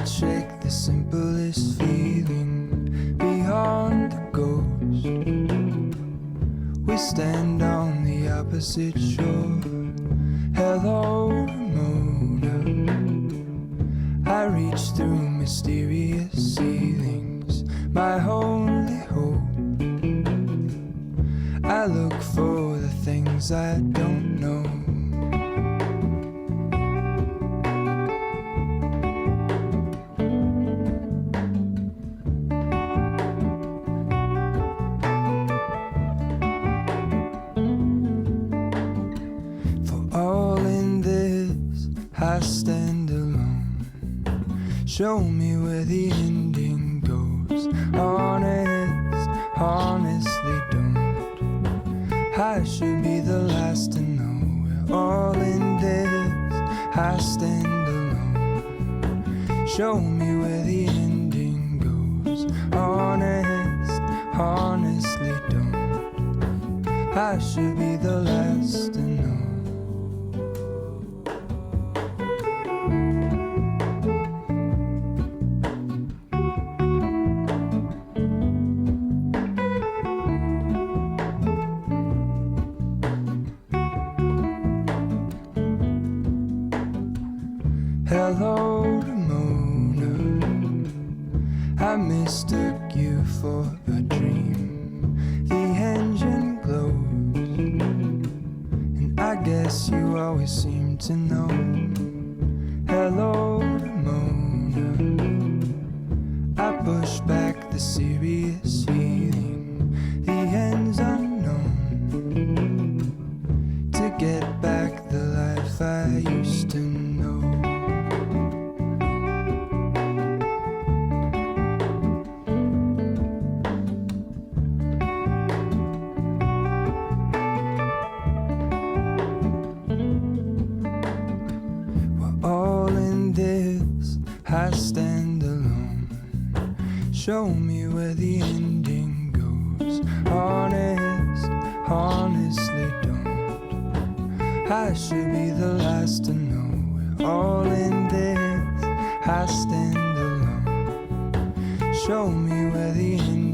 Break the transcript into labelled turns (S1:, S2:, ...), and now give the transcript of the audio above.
S1: shake the simplest feeling beyond the ghost. We stand on the opposite shore. Hello, Ramona. I reach through mysterious ceilings, my only hope. I look for the things I don't know. I stand alone. Show me where the ending goes. Honest, honestly don't. I should be the last to know. We're all in this. I stand alone. Show me where the ending goes. Honest, honestly don't. I should be the last to know. Hello, Ramona. I mistook you for a dream. The engine glows, and I guess you always seem to know. Hello, Ramona. I push back the serious feeling. The end's unknown. To get back the life I used to know. I stand alone. Show me where the ending goes. Honest, honestly don't. I should be the last to know. We're all in this. I stand alone. Show me where the ending goes.